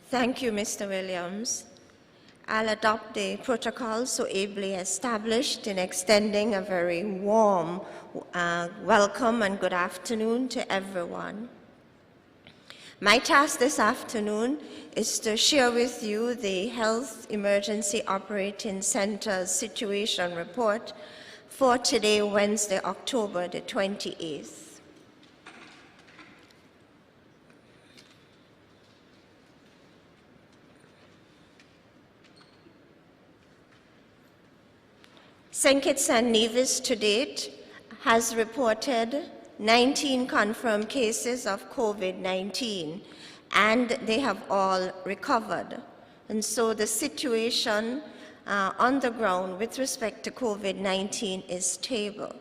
Thank you, Mr. Williams. I'll adopt the protocol so ably established in extending a very warm welcome and good afternoon to everyone. My task this afternoon is to share with you the Health Emergency Operating Center's situation report for today, Wednesday, October the 28th. St. Kitts and Nevis to date has reported 19 confirmed cases of COVID-19, and they have all recovered. And so the situation on the ground with respect to COVID-19 is stable.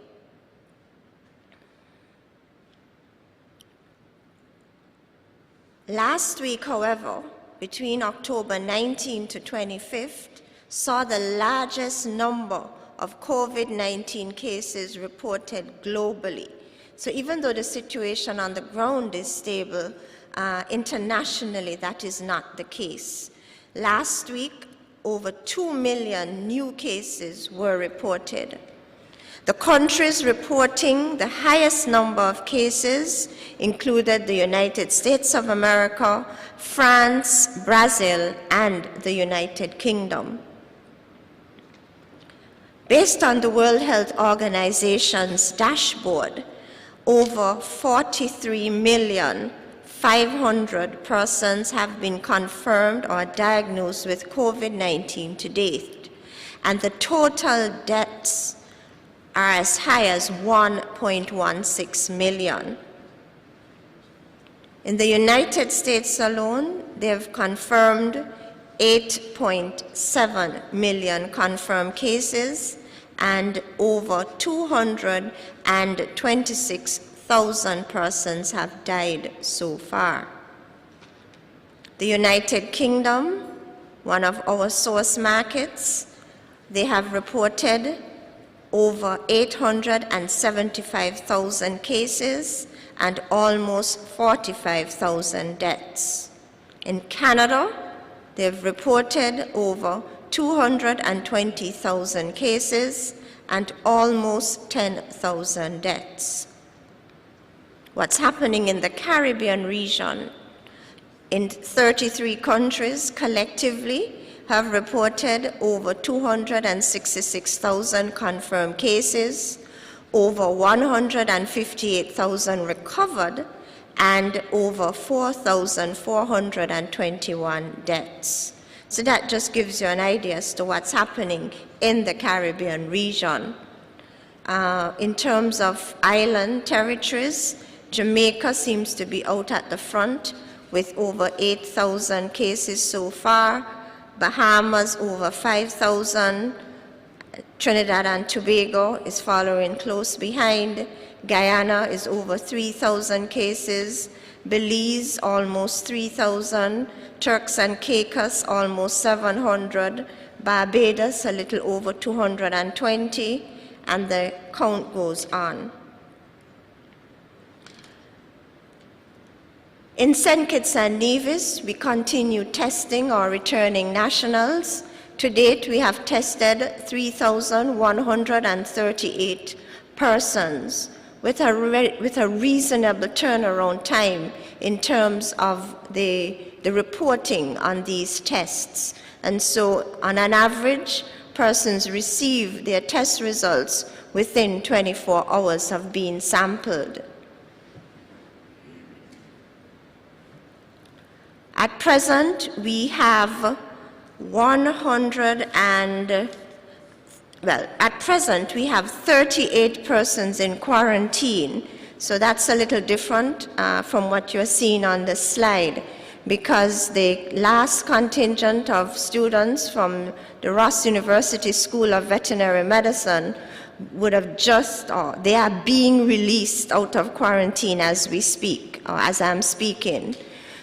Last week, however, between October 19 to 25th, saw the largest number of COVID-19 cases reported globally. So even though the situation on the ground is stable, internationally that is not the case. Last week, over 2 million new cases were reported. The countries reporting the highest number of cases included the United States of America, France, Brazil, and the United Kingdom. Based on the World Health Organization's dashboard, over 43,500,000 persons have been confirmed or diagnosed with COVID-19 to date, and the total deaths are as high as 1.16 million. In the United States alone, they have confirmed 8.7 million confirmed cases, and over 226,000 persons have died so far. The United Kingdom, one of our source markets, they have reported over 875,000 cases and almost 45,000 deaths. In Canada, they've reported over 220,000 cases and almost 10,000 deaths. What's happening in the Caribbean region? In 33 countries collectively have reported over 266,000 confirmed cases, over 158,000 recovered, and over 4,421 deaths. So that just gives you an idea as to what's happening in the Caribbean region. In terms of island territories, Jamaica seems to be out at the front with over 8,000 cases so far, Bahamas over 5,000, Trinidad and Tobago is following close behind, Guyana is over 3,000 cases, Belize almost 3,000, Turks and Caicos almost 700, Barbados a little over 220, and the count goes on. In St. Kitts and Nevis, we continue testing our returning nationals. To date, we have tested 3,138 persons with a reasonable turnaround time in terms of the reporting on these tests. And so, on an average, persons receive their test results within 24 hours of being sampled. At present, we have 38 persons in quarantine. So that's a little different from what you're seeing on the slide, because the last contingent of students from the Ross University School of Veterinary Medicine would have they are being released out of quarantine as we speak, or as I'm speaking.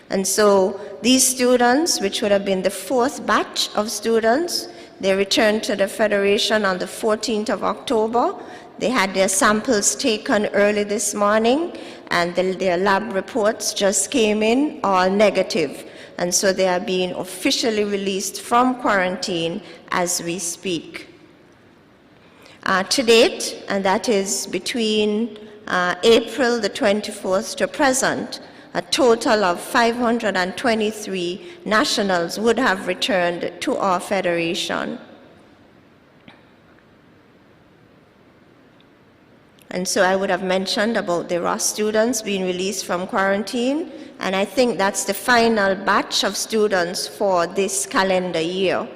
And so these students, which would have been the fourth batch of students, They returned to the Federation on the 14th of October. They had their samples taken early this morning, and their lab reports just came in, all negative. And so they are being officially released from quarantine as we speak. To date, and that is between April the 24th to present, a total of 523 nationals would have returned to our federation. And so I would have mentioned about the Ross students being released from quarantine, and I think that's the final batch of students for this calendar year.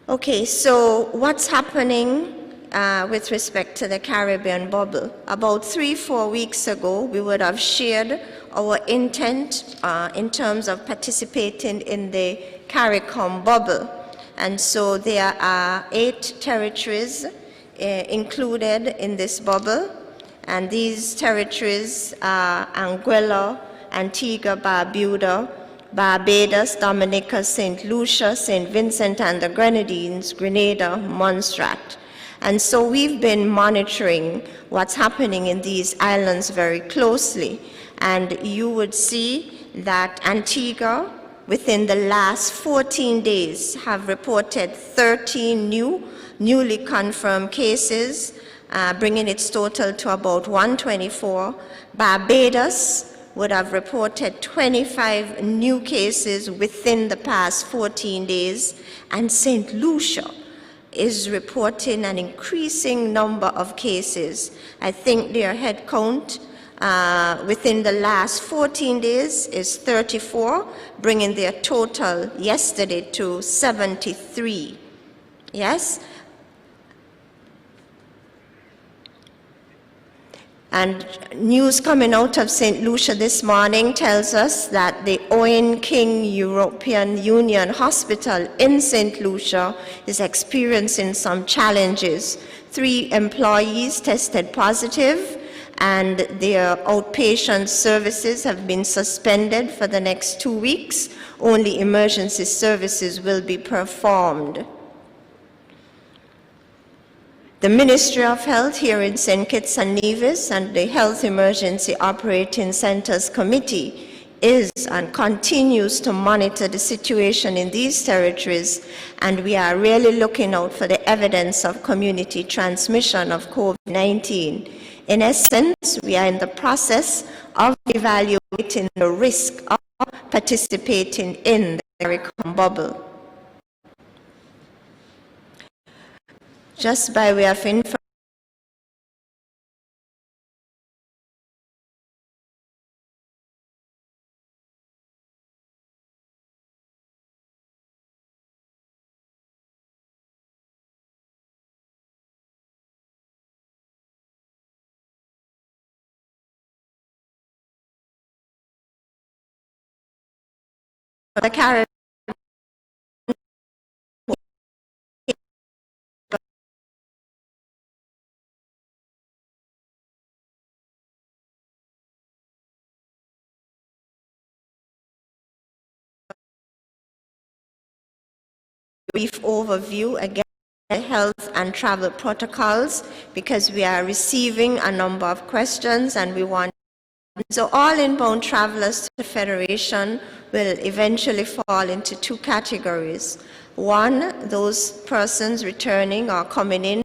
Okay, so what's happening with respect to the Caribbean bubble? About 3-4 weeks ago, we would have shared our intent in terms of participating in the CARICOM bubble. And so there are 8 territories included in this bubble, and these territories are Anguilla, Antigua, Barbuda, Barbados, Dominica, St. Lucia, St. Vincent and the Grenadines, Grenada, Montserrat. And so we've been monitoring what's happening in these islands very closely. And you would see that Antigua, within the last 14 days, have reported 13 newly confirmed cases, bringing its total to about 124. Barbados would have reported 25 new cases within the past 14 days, and St. Lucia is reporting an increasing number of cases. I think their head count within the last 14 days is 34, bringing their total yesterday to 73. Yes? And news coming out of St. Lucia this morning tells us that the Owen King European Union Hospital in St. Lucia is experiencing some challenges. 3 employees tested positive, and their outpatient services have been suspended for the next 2 weeks. Only emergency services will be performed. The Ministry of Health here in St. Kitts and Nevis and the Health Emergency Operating Centers Committee is and continues to monitor the situation in these territories, and we are really looking out for the evidence of community transmission of COVID-19. In essence, we are in the process of evaluating the risk of participating in the CARICOM bubble. Just by way of information, the Caribbean brief overview again the health and travel protocols, because we are receiving a number of questions and we want. So all inbound travelers to the Federation will eventually fall into 2 categories. One, those persons returning or coming in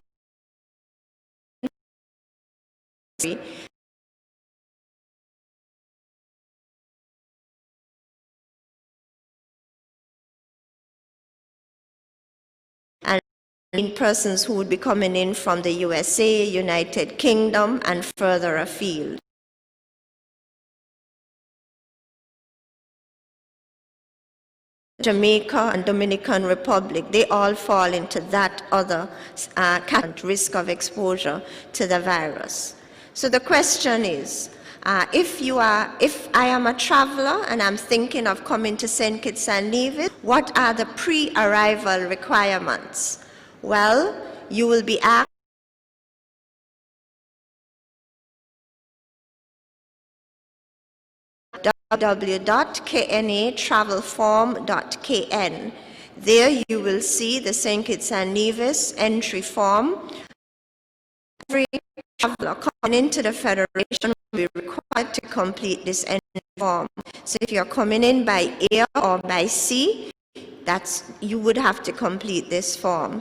and persons who would be coming in from the USA, United Kingdom, and further afield. Jamaica and Dominican Republic, they all fall into that other risk of exposure to the virus. So the question is, if I am a traveler and I'm thinking of coming to St. Kitts and Nevis, what are the pre-arrival requirements? Well, you will be asked www.knatravelform.kn. There you will see the St. Kitts and Nevis entry form. Every traveler coming into the Federation will be required to complete this entry form. So if you're coming in by air or by sea, you would have to complete this form.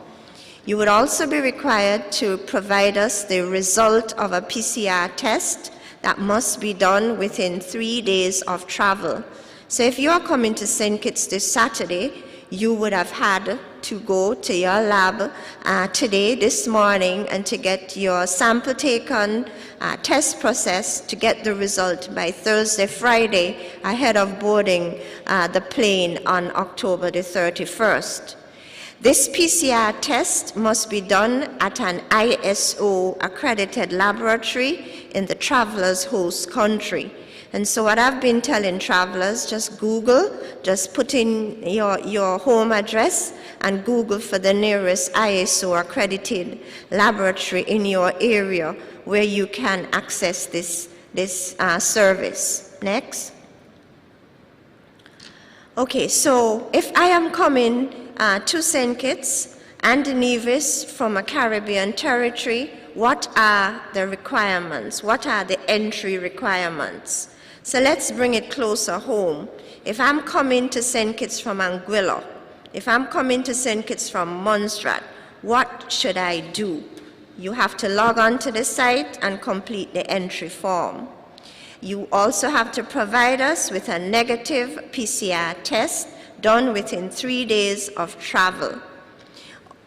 You would also be required to provide us the result of a PCR test that must be done within 3 days of travel. So if you are coming to St. Kitts this Saturday, you would have had to go to your lab today, this morning, and to get your sample taken, test processed, to get the result by Thursday, Friday, ahead of boarding the plane on October the 31st. This PCR test must be done at an ISO accredited laboratory in the traveler's host country. And so what I've been telling travelers, just Google, just put in your home address and Google for the nearest ISO accredited laboratory in your area where you can access this service. Next. Okay, so if I am coming to St. Kitts and Nevis from a Caribbean territory, what are the requirements? What are the entry requirements? So let's bring it closer home. If I'm coming to St. Kitts from Anguilla, if I'm coming to St. Kitts from Montserrat, what should I do? You have to log on to the site and complete the entry form. You also have to provide us with a negative PCR test done within 3 days of travel.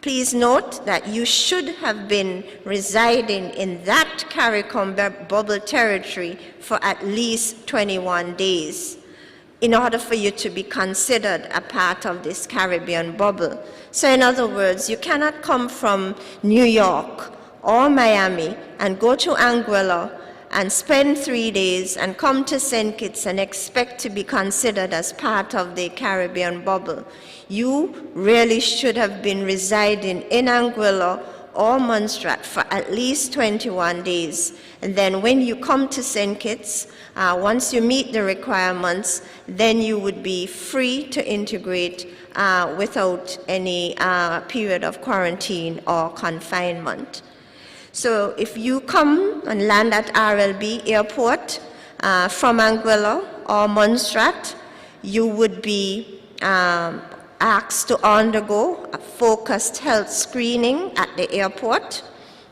Please note that you should have been residing in that CARICOM bubble territory for at least 21 days in order for you to be considered a part of this Caribbean bubble. So in other words, you cannot come from New York or Miami and go to Anguilla and spend 3 days and come to St. Kitts and expect to be considered as part of the Caribbean bubble. You really should have been residing in Anguilla or Montserrat for at least 21 days. And then when you come to St. Kitts, once you meet the requirements, then you would be free to integrate without any period of quarantine or confinement. So if you come and land at RLB Airport from Anguilla or Montserrat, you would be asked to undergo a focused health screening at the airport.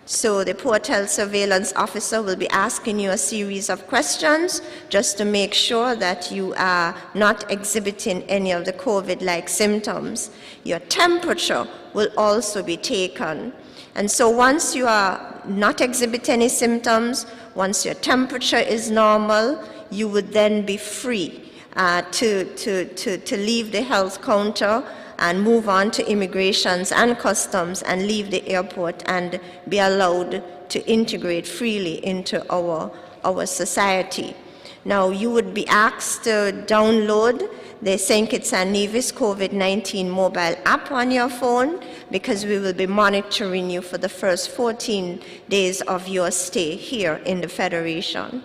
So the port health surveillance officer will be asking you a series of questions just to make sure that you are not exhibiting any of the COVID-like symptoms. Your temperature will also be taken. And so once you are not exhibiting any symptoms, once your temperature is normal, you would then be free to leave the health counter and move on to immigrations and customs and leave the airport and be allowed to integrate freely into our society. Now, you would be asked to download the St. Kitts and Nevis COVID-19 mobile app on your phone because we will be monitoring you for the first 14 days of your stay here in the Federation.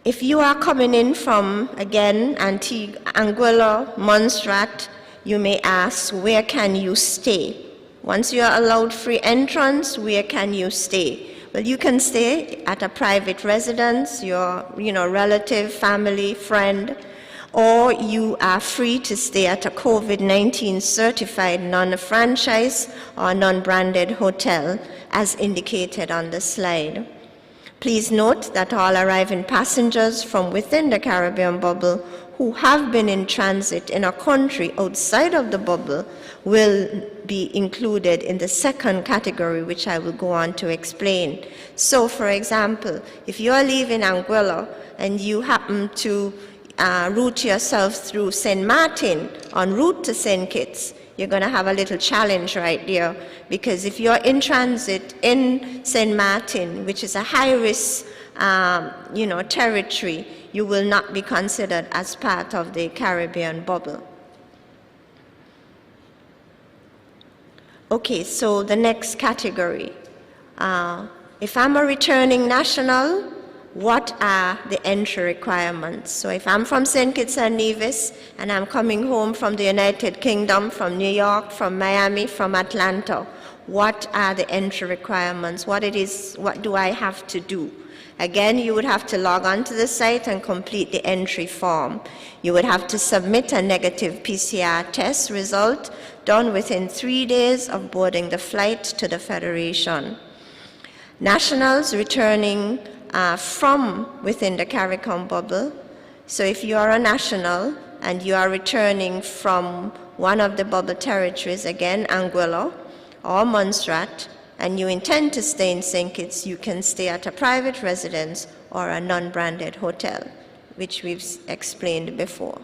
If you are coming in from, again, Anguilla, Montserrat, you may ask, where can you stay? Once you are allowed free entrance, where can you stay? Well, you can stay at a private residence, your relative, family, friend, or you are free to stay at a COVID-19 certified non-franchise or non-branded hotel, as indicated on the slide. Please note that all arriving passengers from within the Caribbean bubble who have been in transit in a country outside of the bubble will be included in the second category, which I will go on to explain. So, for example, if you are leaving Anguilla and you happen to route yourself through St. Martin en route to St. Kitts, you're going to have a little challenge right there, because if you're in transit in St. Martin, which is a high-risk territory, you will not be considered as part of the Caribbean bubble. Okay, so the next category, If I'm a returning national, what are the entry requirements? So if I'm from St. Kitts and Nevis and I'm coming home from the United Kingdom, from New York, from Miami, from Atlanta, what are the entry requirements? What do I have to do? Again, you would have to log on to the site and complete the entry form. You would have to submit a negative PCR test result done within 3 days of boarding the flight to the Federation. Nationals returning from within the CARICOM bubble. So if you are a national and you are returning from one of the bubble territories, again, Anguilla or Montserrat, and you intend to stay in St. Kitts, you can stay at a private residence or a non-branded hotel, which we've explained before.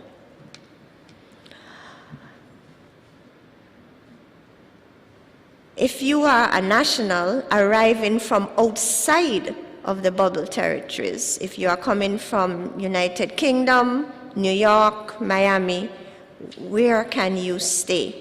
If you are a national arriving from outside of the bubble territories, if you are coming from United Kingdom, New York, Miami, where can you stay?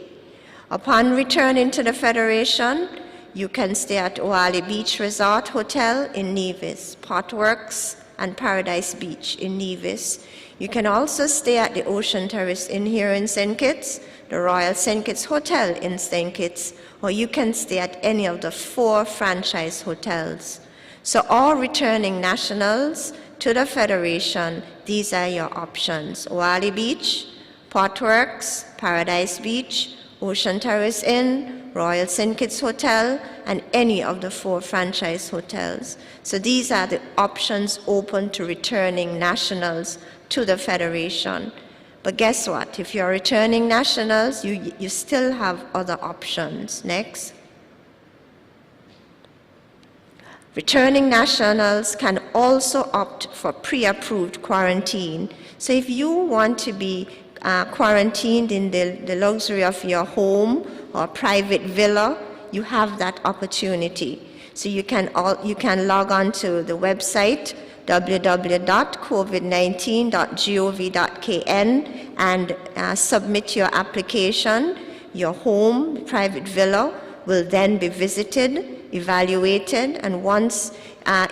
Upon returning to the Federation, you can stay at Oali Beach Resort Hotel in Nevis, Potworks and Paradise Beach in Nevis. You can also stay at the Ocean Terrace Inn here in St. Kitts, the Royal St. Kitts Hotel in St. Kitts, or you can stay at any of the 4 franchise hotels. So all returning nationals to the Federation, these are your options: Oali Beach, Potworks, Paradise Beach, Ocean Terrace Inn, Royal St. Kitts Hotel, and any of the 4 franchise hotels. So these are the options open to returning nationals to the Federation. But guess what? If you're returning nationals, you still have other options. Next. Returning nationals can also opt for pre-approved quarantine. So if you want to be quarantined in the luxury of your home or private villa, you have that opportunity. So you can log on to the website www.covid19.gov.kn and submit your application. Your home, private villa, will then be visited, evaluated, and once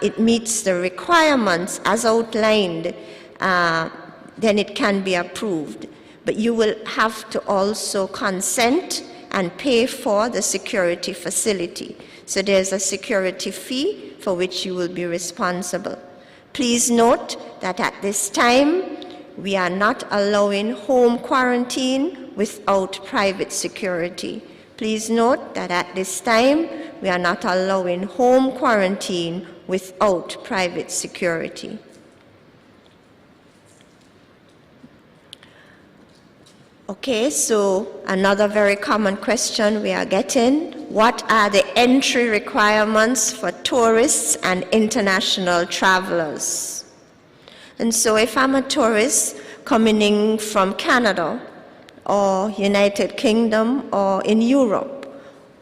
it meets the requirements as outlined, then it can be approved. But you will have to also consent and pay for the security facility. So there's a security fee for which you will be responsible. Please note that at this time, we are not allowing home quarantine without private security. Please note that at this time, we are not allowing home quarantine without private security. Okay, so another very common question we are getting: what are the entry requirements for tourists and international travelers? And so if I'm a tourist coming in from Canada or United Kingdom or in Europe,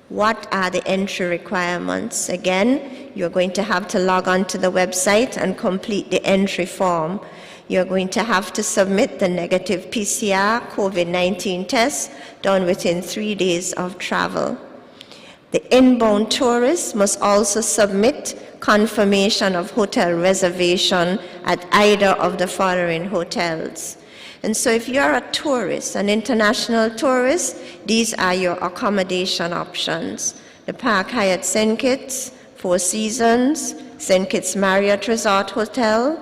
what are the entry requirements? Again, you're going to have to log on to the website and complete the entry form. You're going to have to submit the negative PCR COVID-19 test done within 3 days of travel. The inbound tourist must also submit confirmation of hotel reservation at either of the following hotels. And so if you're a tourist, an international tourist, these are your accommodation options: the Park Hyatt St. Kitts, Four Seasons, St. Kitts Marriott Resort Hotel,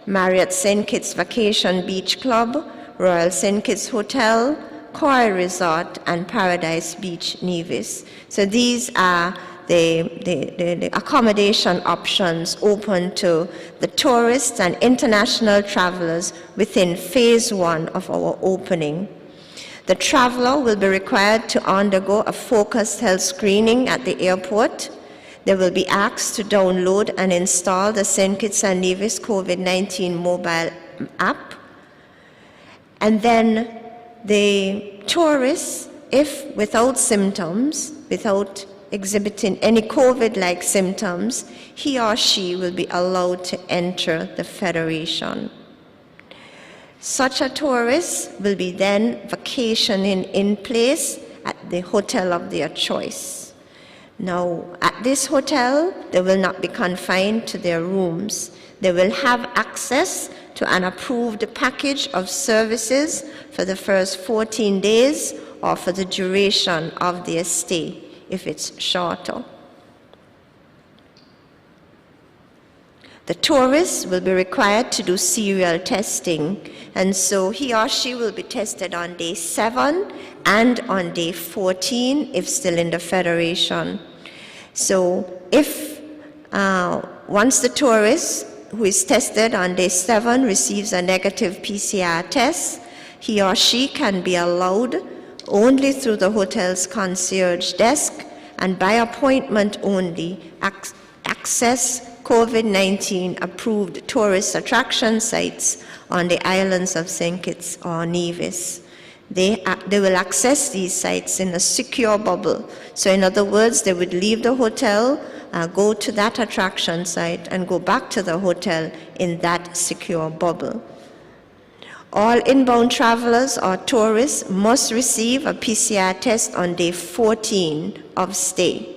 Marriott St. Kitts Vacation Beach Club, Royal St. Kitts Hotel, Koi Resort, and Paradise Beach, Nevis. So these are the accommodation options open to the tourists and international travelers within phase 1 of our opening. The traveler will be required to undergo a focused health screening at the airport. They will be asked to download and install the St. Kitts and Nevis COVID-19 mobile app. And then the tourists, if without symptoms, without exhibiting any COVID-like symptoms, he or she will be allowed to enter the Federation. Such a tourist will be then vacationing in place at the hotel of their choice. Now, at this hotel, they will not be confined to their rooms. They will have access to an approved package of services for the first 14 days or for the duration of their stay, if it's shorter. The tourist will be required to do serial testing, and so he or she will be tested on day 7 and on day 14 if still in the Federation. So if once the tourist who is tested on day 7 receives a negative PCR test, he or she can be allowed only through the hotel's concierge desk and by appointment only access COVID-19 approved tourist attraction sites on the islands of St. Kitts or Nevis. They will access these sites in a secure bubble. So in other words, they would leave the hotel, go to that attraction site, and go back to the hotel in that secure bubble. All inbound travelers or tourists must receive a PCR test on day 14 of stay.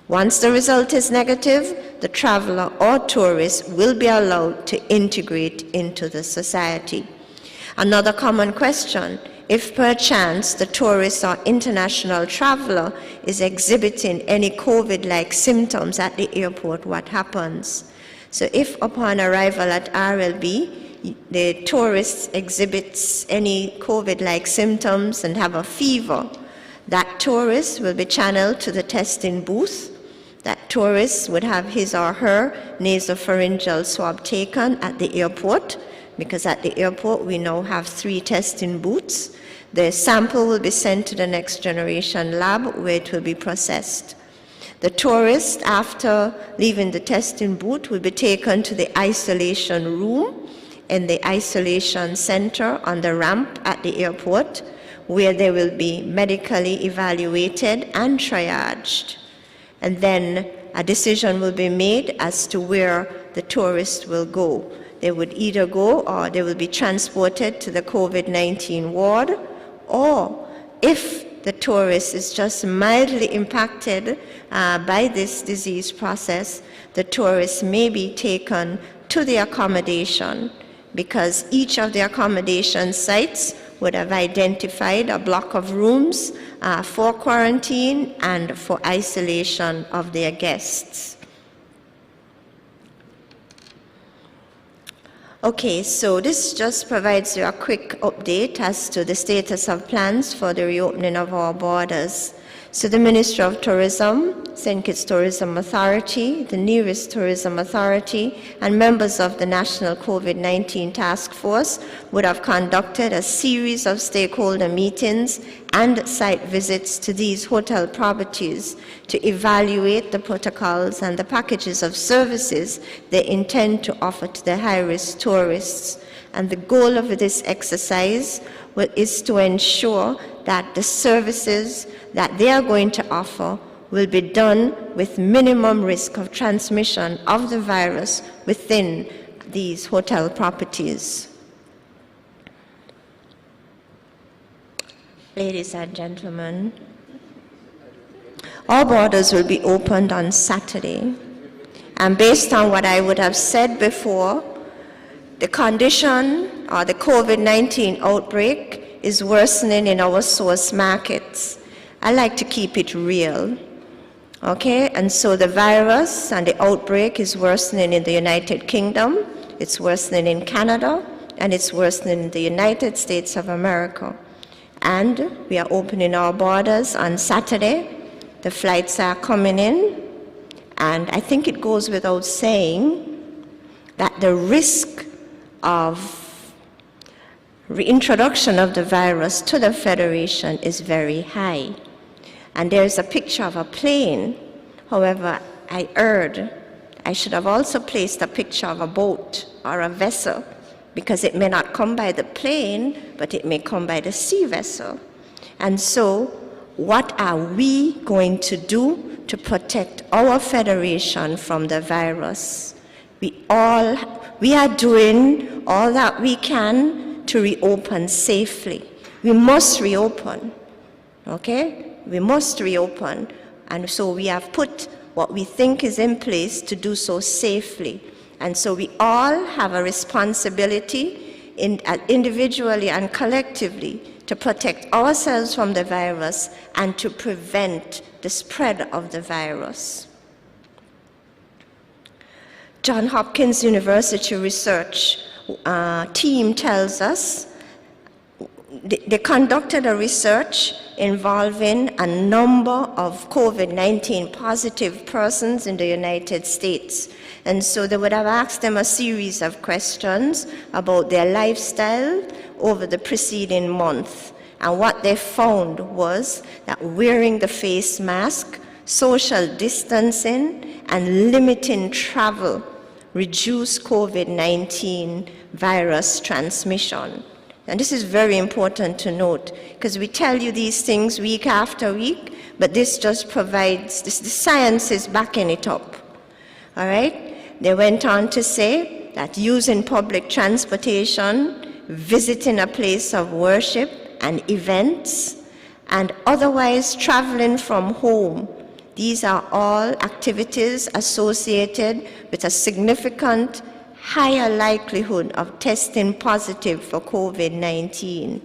Once the result is negative, the traveler or tourist will be allowed to integrate into the society. Another common question, if perchance the tourist or international traveler is exhibiting any COVID-like symptoms at the airport, what happens? So if upon arrival at RLB, the tourist exhibits any COVID-like symptoms and have a fever, that tourist will be channeled to the testing booth. That tourist would have his or her nasopharyngeal swab taken at the airport, because at the airport we now have 3 testing booths. The sample will be sent to the next generation lab where it will be processed. The tourist, after leaving the testing booth, will be taken to the isolation room in the isolation center on the ramp at the airport, where they will be medically evaluated and triaged. And then a decision will be made as to where the tourist will go. They would either go or they will be transported to the COVID-19 ward, or if the tourist is just mildly impacted by this disease process, the tourist may be taken to the accommodation, because each of the accommodation sites would have identified a block of rooms for quarantine and for isolation of their guests. Okay, so this just provides you a quick update as to the status of plans for the reopening of our borders. So the Ministry of Tourism, St. Kitts Tourism Authority, the Nevis Tourism Authority, and members of the National COVID-19 Task Force would have conducted a series of stakeholder meetings and site visits to these hotel properties to evaluate the protocols and the packages of services they intend to offer to the high-risk tourists. And the goal of this exercise is to ensure that the services that they are going to offer will be done with minimum risk of transmission of the virus within these hotel properties. Ladies and gentlemen, our borders will be opened on Saturday. And based on what I would have said before, the condition or the COVID-19 outbreak is worsening in our source markets. I like to keep it real. Okay, and so the virus and the outbreak is worsening in the United Kingdom, it's worsening in Canada, and it's worsening in the United States of America. And we are opening our borders on Saturday. The flights are coming in, and I think it goes without saying that the risk of reintroduction of the virus to the Federation is very high. And there's a picture of a plane. However, I erred. I should have also placed a picture of a boat or a vessel, because it may not come by the plane, but it may come by the sea vessel. And so, what are we going to do to protect our Federation from the virus? We are doing all that we can to reopen safely. We must reopen, okay? We must reopen, And so we have put what we think is in place to do so safely. And so we all have a responsibility individually and collectively to protect ourselves from the virus and to prevent the spread of the virus. Johns Hopkins University research team tells us they conducted a research involving a number of COVID-19 positive persons in the United States. And so they would have asked them a series of questions about their lifestyle over the preceding month. And what they found was that wearing the face mask, social distancing, and limiting travel reduce COVID-19 virus transmission. And this is very important to note, because we tell you these things week after week, but this just provides, the science is backing it up. All right? They went on to say that using public transportation, visiting a place of worship and events, and otherwise traveling from home, these are all activities associated with a significant higher likelihood of testing positive for COVID-19.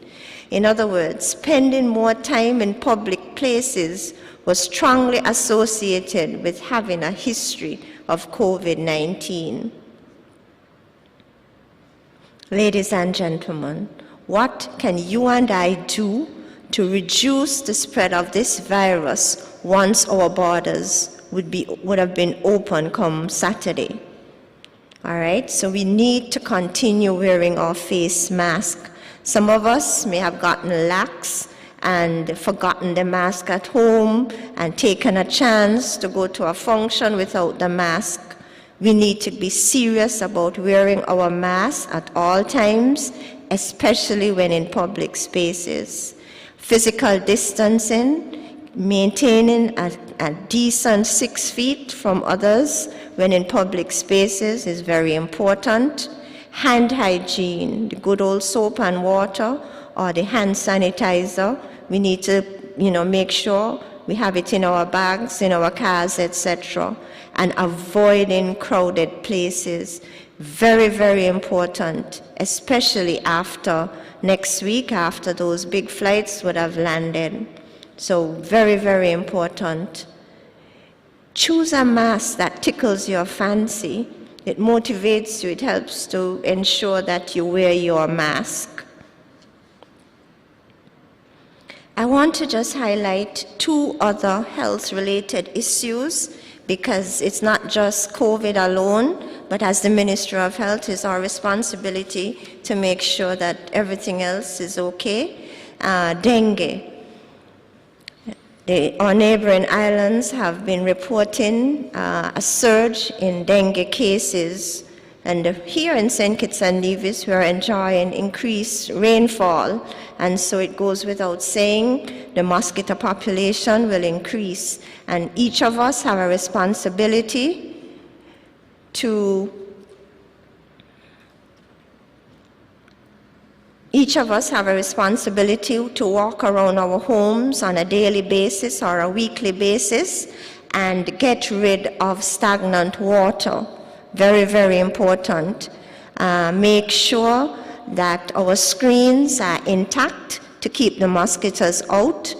In other words, spending more time in public places was strongly associated with having a history of COVID-19. Ladies and gentlemen, what can you and I do to reduce the spread of this virus once our borders would have been open come Saturday? All right, so we need to continue wearing our face mask. Some of us may have gotten lax and forgotten the mask at home and taken a chance to go to a function without the mask. We need to be serious about wearing our mask at all times, especially when in public spaces. Physical distancing, maintaining a decent 6 feet from others when in public spaces is very important. Hand hygiene, the good old soap and water or the hand sanitizer, we need to make sure we have it in our bags, in our cars, etc. And avoiding crowded places. Very, very important, especially after next week, after those big flights would have landed. So very, very important. Choose a mask that tickles your fancy. It motivates you. It helps to ensure that you wear your mask. I want to just highlight 2 other health-related issues, because it's not just COVID alone, but as the Ministry of Health, it's our responsibility to make sure that everything else is okay. Dengue. Our neighboring islands have been reporting a surge in dengue cases. And here in St. Kitts and Nevis, we are enjoying increased rainfall. And so it goes without saying, the mosquito population will increase. And each of us have a responsibility to walk around our homes on a daily basis or a weekly basis and get rid of stagnant water. Very, very important. Make sure that our screens are intact to keep the mosquitoes out.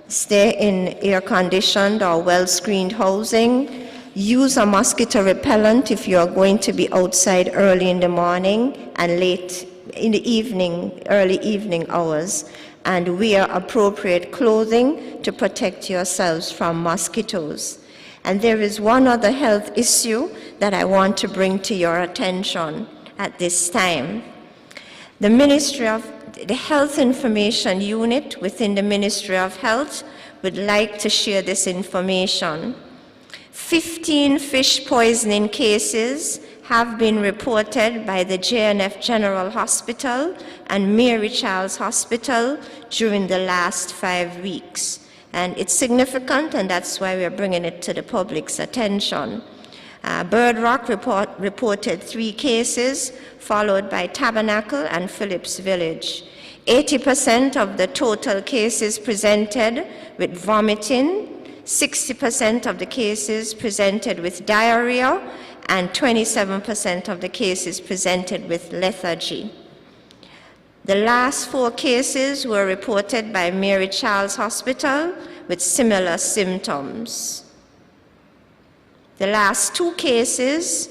Stay in air-conditioned or well-screened housing. Use a mosquito repellent if you're going to be outside early in the morning and late in the evening, early evening hours. And wear appropriate clothing to protect yourselves from mosquitoes. And there is one other health issue that I want to bring to your attention at this time. The Health Information Unit within the Ministry of Health would like to share this information. 15 fish poisoning cases have been reported by the JNF General Hospital and Mary Charles Hospital during the last 5 weeks. And it's significant, and that's why we're bringing it to the public's attention. Bird Rock reported 3 cases, followed by Tabernacle and Phillips Village. 80% of the total cases presented with vomiting, 60% of the cases presented with diarrhea, and 27% of the cases presented with lethargy. The last 4 cases were reported by Mary Child's Hospital with similar symptoms. The last 2 cases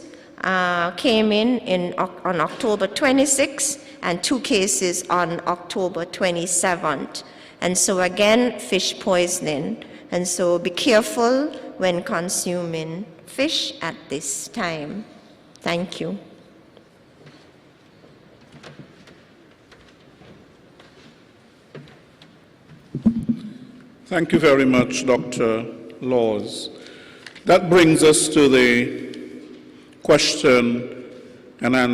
came in on October 26th and 2 cases on October 27th. And so again, fish poisoning. And so be careful when consuming fish at this time. Thank you. Thank you very much, Dr. Laws. That brings us to the question and answer.